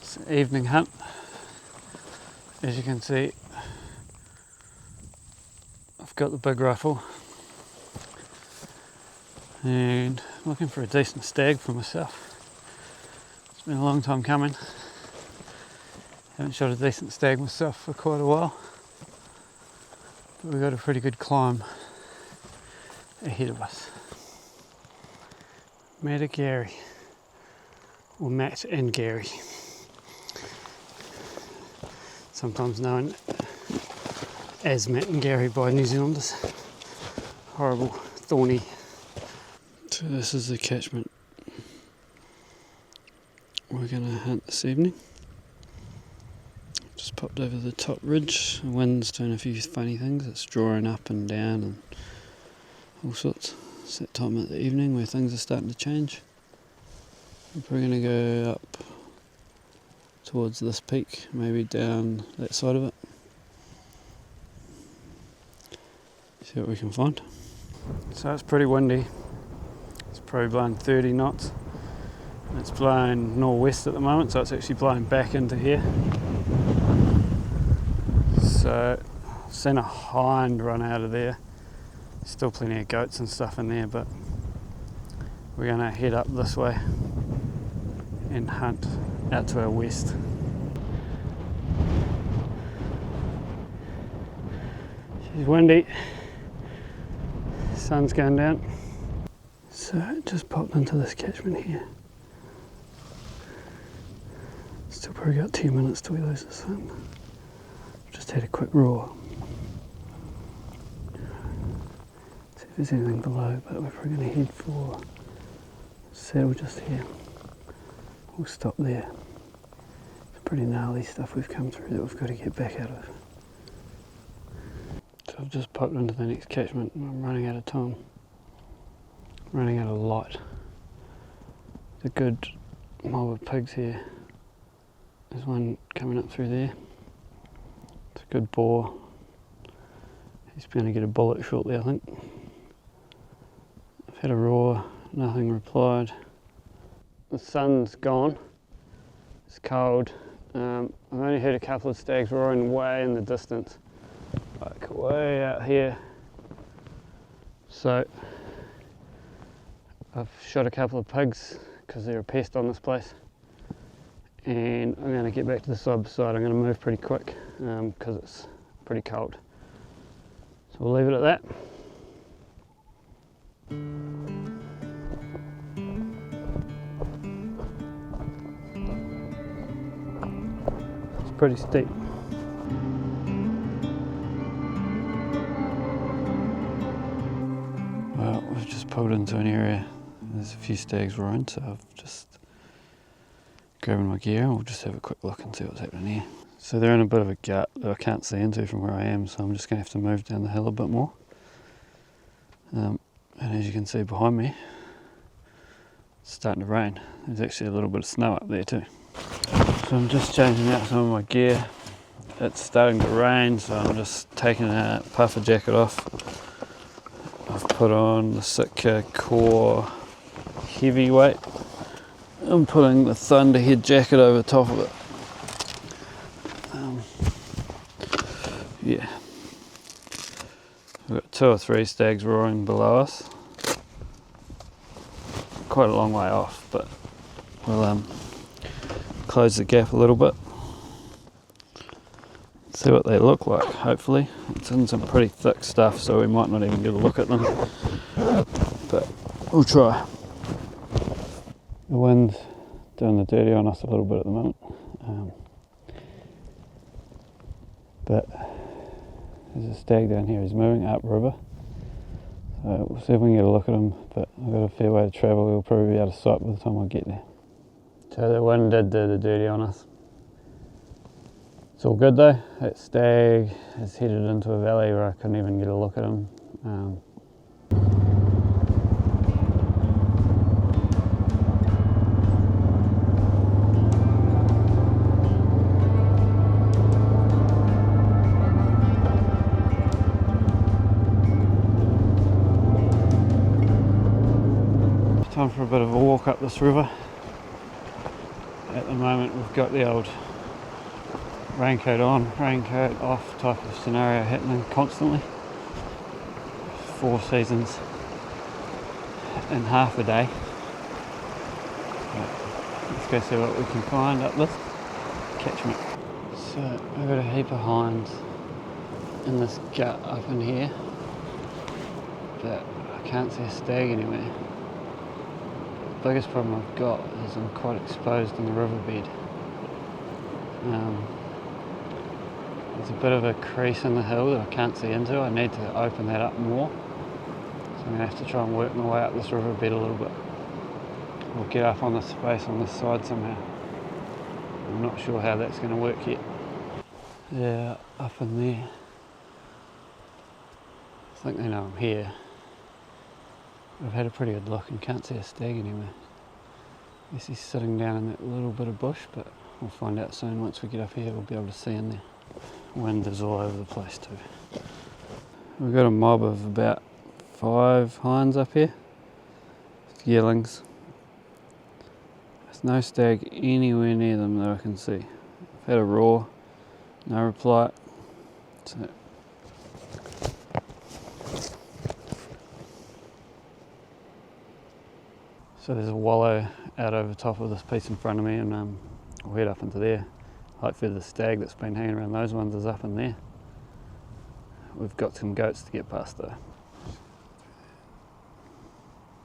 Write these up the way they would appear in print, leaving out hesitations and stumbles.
It's an evening hunt. As you can see, I've got the big rifle and I'm looking for a decent stag for myself. It's been a long time coming. Haven't shot a decent stag myself for quite a while, but we've got a pretty good climb ahead of us. Matt and Gary, or Matt and Gary, sometimes known as Matt and Gary by New Zealanders. Horrible, thorny. So this is the catchment we're going to hunt this evening. Just popped over the top ridge. The wind's doing a few funny things. It's drawing up and down and all sorts. It's that time of the evening where things are starting to change. We're probably going to go up towards this peak, maybe down that side of it. See what we can find. So it's pretty windy. It's probably blowing 30 knots. It's blowing northwest at the moment, so it's actually blowing back into here. So I've seen a hind run out of there. Still plenty of goats and stuff in there, but we're going to head up this way and hunt out to our west. It's windy, sun's going down. So it just popped into this catchment here. Still probably got 2 minutes till we lose the sun. Just had a quick roar. See if there's anything below, but we're probably going to head for saddle just here. We'll stop there. It's pretty gnarly stuff we've come through that we've got to get back out of. So I've just popped into the next catchment and I'm running out of time. Running out of light. There's a good mob of pigs here. There's one coming up through there. It's a good boar. He's going to get a bullet shortly, I think. I've had a roar, nothing replied. The sun's gone. It's cold. I've only heard a couple of stags roaring way in the distance, like way out here. So I've shot a couple of pigs because they're a pest on this place. And I'm going to get back to the side by side. I'm going to move pretty quick because it's pretty cold. So we'll leave it at that. It's pretty steep. Well, we've just pulled into an area. There's a few stags roaring, so I've just grabbing my gear and we'll just have a quick look and see what's happening here. So they're in a bit of a gut that I can't see into from where I am, so I'm just going to have to move down the hill a bit more. And as you can see behind me, it's starting to rain. There's actually a little bit of snow up there too. So I'm just changing out some of my gear. It's starting to rain, so I'm just taking a puffer jacket off. I've put on the Sitka Core heavyweight. I'm putting the Thunderhead jacket over the top of it. Yeah. We've got 2 or 3 stags roaring below us. Quite a long way off, but we'll close the gap a little bit. See what they look like, hopefully. It's in some pretty thick stuff, so we might not even get a look at them. But we'll try. The wind's doing the dirty on us a little bit at the moment, but there's a stag down here. He's moving up river, so we'll see if we can get a look at him, but I've got a fair way to travel. We'll probably be out of sight by the time I get there. So the wind did do the dirty on us. It's all good though. That stag is headed into a valley where I couldn't even get a look at him. Time for a bit of a walk up this river. At the moment we've got the old raincoat on, raincoat off type of scenario happening constantly. 4 seasons in half a day. Let's go see what we can find up this catchment. So I've got a heap of hinds in this gut up in here, but I can't see a stag anywhere. The biggest problem I've got is I'm quite exposed in the riverbed. There's a bit of a crease in the hill that I can't see into. I need to open that up more. So I'm going to have to try and work my way up this riverbed a little bit. Or get up on the space on this side somehow. I'm not sure how that's going to work yet. Yeah, up in there. I think they know I'm here. I've had a pretty good look and can't see a stag anywhere. I guess he's sitting down in that little bit of bush, but we'll find out soon. Once we get up here, we'll be able to see in there. Wind is all over the place too. We've got a mob of about 5 hinds up here. Yearlings. There's no stag anywhere near them that I can see. I've had a roar, no reply. So there's a wallow out over the top of this piece in front of me, and we'll head up into there. Hopefully the stag that's been hanging around those ones is up in there. We've got some goats to get past though.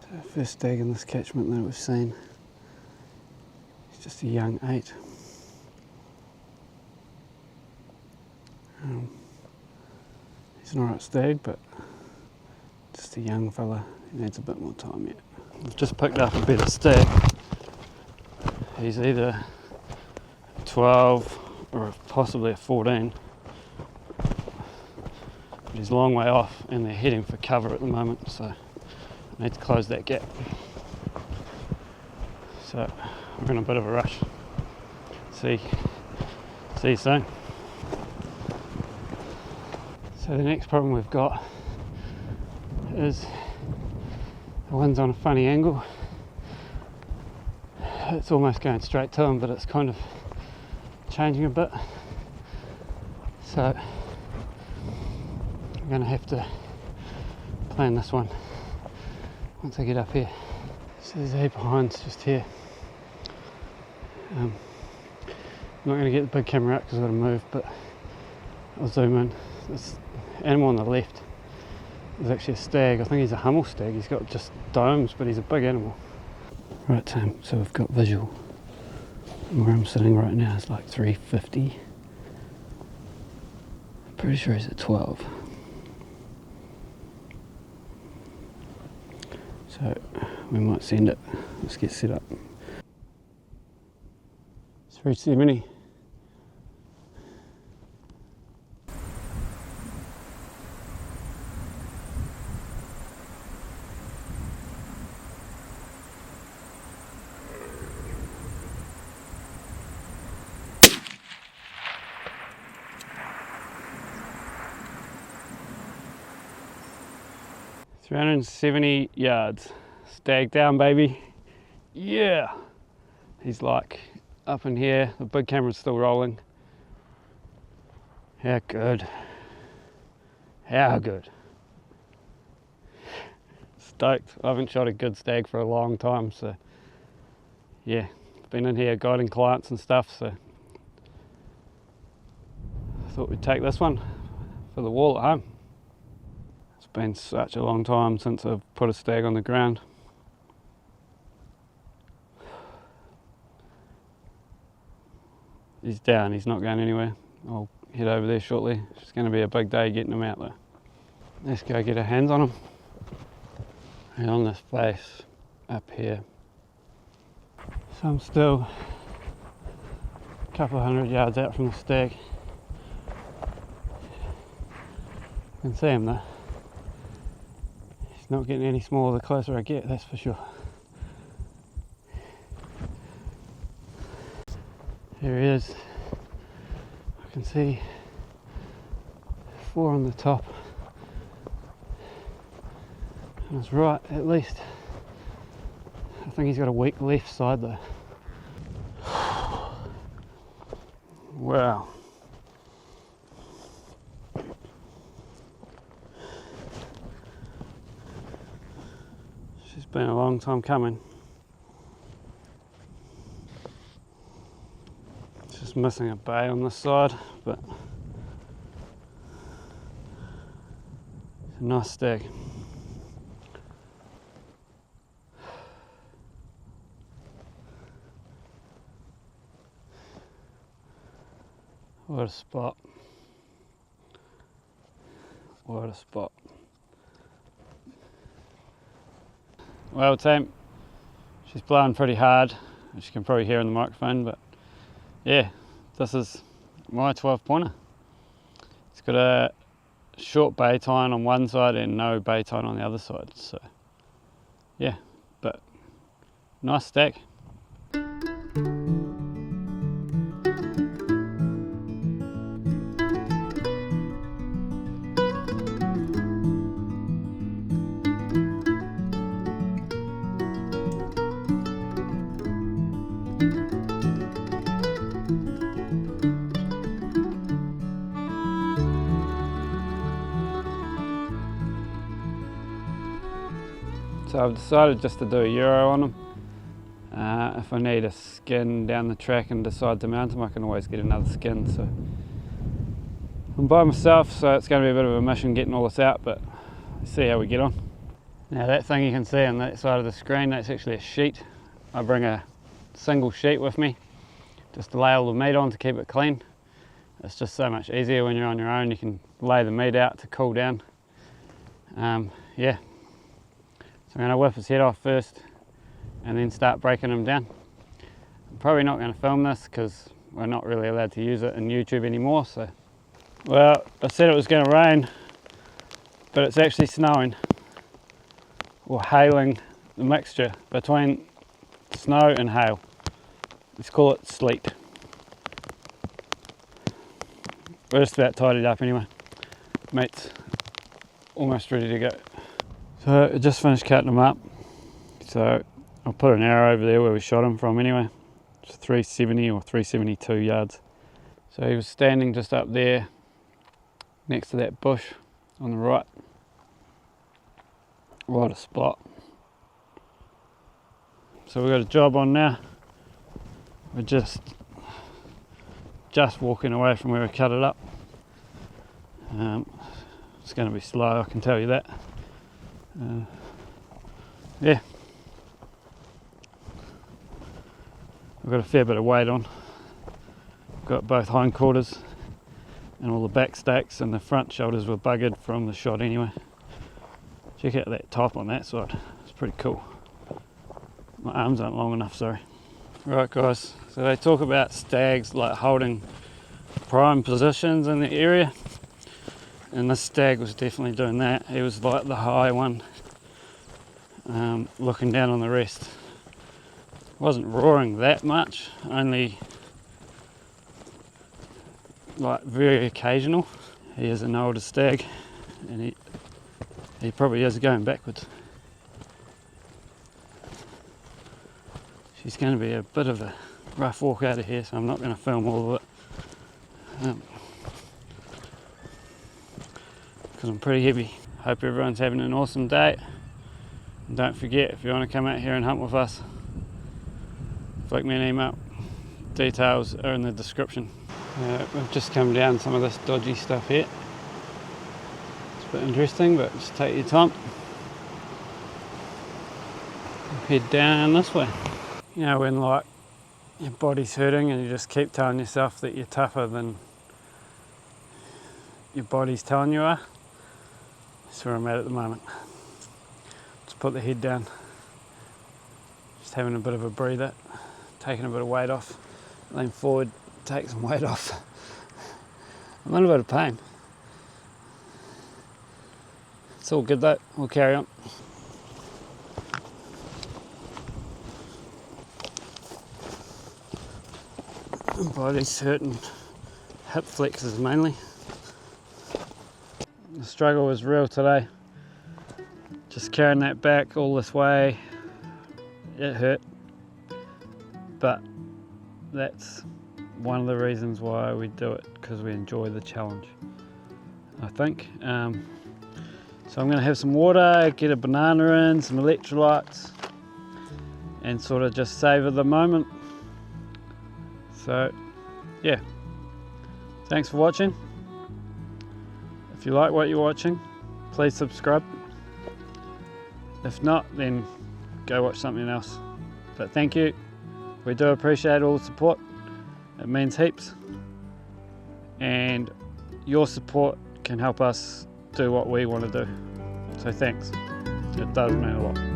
So first stag in this catchment that we've seen. He's just a young 8. He's an alright stag, but just a young fella. He needs a bit more time yet. We've just picked up a better stag. He's either 12 or possibly a 14. But he's a long way off and they're heading for cover at the moment, so I need to close that gap. So we're in a bit of a rush. See you soon. So the next problem we've got is the wind's on a funny angle. It's almost going straight to him, but it's kind of changing a bit. So I'm going to have to plan this one once I get up here. So there's a heap of hinds just here. I'm not going to get the big camera out because I've got to move, but I'll zoom in. This animal on the left is actually a stag. I think he's a Hummel stag. He's got just domes, but he's a big animal. Right, Tim, so we've got visual. And where I'm sitting right now is like 350. I'm pretty sure he's at 12. So we might send it. Let's get set up. 370. $370 yards. Stag down, baby. Yeah. He's like up in here. The big camera's still rolling. How good. How good. Stoked. I haven't shot a good stag for a long time, so yeah. Been in here guiding clients and stuff, so I thought we'd take this one for the wall at home. It's been such a long time since I've put a stag on the ground. He's down, he's not going anywhere. I'll head over there shortly. It's going to be a big day getting him out though. Let's go get our hands on him. And on this face up here. So I'm still a couple of 100 yards out from the stag. You can see him though. He's not getting any smaller the closer I get, that's for sure. Here he is. I can see 4 on the top. And it's right, at least. I think he's got a weak left side though. Wow. She's been a long time coming. Just missing a bay on this side, but it's a nice stag. What a spot. What a spot. Well team, she's blowing pretty hard, as you can probably hear in the microphone, but yeah, this is my 12 pointer. It's got a short bay tine on one side and no bay tine on the other side, so yeah, but nice stag. So I've decided just to do a Euro on them. If I need a skin down the track and decide to mount them, I can always get another skin. So I'm by myself, so it's going to be a bit of a mission getting all this out, but let's see how we get on. Now that thing you can see on that side of the screen, that's actually a sheet. I bring a single sheet with me just to lay all the meat on to keep it clean. It's just so much easier when you're on your own. You can lay the meat out to cool down. Yeah. So I'm going to whip his head off first and then start breaking him down. I'm probably not going to film this because we're not really allowed to use it in YouTube anymore. So, well, I said it was going to rain, but it's actually snowing or hailing, the mixture between snow and hail. Let's call it sleet. We're just about tidied up anyway. Mate's almost ready to go. So I just finished cutting them up. So I'll put an arrow over there where we shot him from anyway. It's 370 or 372 yards. So he was standing just up there next to that bush on the right. What a spot. So we've got a job on now. We're just walking away from where we cut it up. It's going to be slow, I can tell you that. Yeah, I've got a fair bit of weight on. I've got both hindquarters and all the back stacks, and the front shoulders were buggered from the shot anyway. Check out that top on that side, it's pretty cool. My arms aren't long enough, sorry. Right guys, so they talk about stags like holding prime positions in the area, and this stag was definitely doing that. He was like the high one, looking down on the rest. Wasn't roaring that much, only like very occasional. He is an older stag, and he probably is going backwards. She's going to be a bit of a rough walk out of here, so I'm not going to film all of it because I'm pretty heavy. Hope everyone's having an awesome day. And don't forget, if you want to come out here and hunt with us, flick me an email. Details are in the description. We've just come down some of this dodgy stuff here. It's a bit interesting, but just take your time. Head down this way. You know, when like your body's hurting and you just keep telling yourself that you're tougher than your body's telling you are. That's where I'm at the moment. Just put the head down. Just having a bit of a breather, taking a bit of weight off. Lean forward, take some weight off. I'm in a bit of pain. It's all good though, we'll carry on. Body's hurting, hip flexors mainly. The struggle was real today. Just carrying that back all this way, it hurt. But that's one of the reasons why we do it, because we enjoy the challenge, I think. So I'm going to have some water, get a banana in, some electrolytes, and sort of just savour the moment. So yeah, thanks for watching. If you like what you're watching, please subscribe. If not, then go watch something else. But thank you. We do appreciate all the support. It means heaps. And your support can help us do what we want to do. So thanks. It does mean a lot.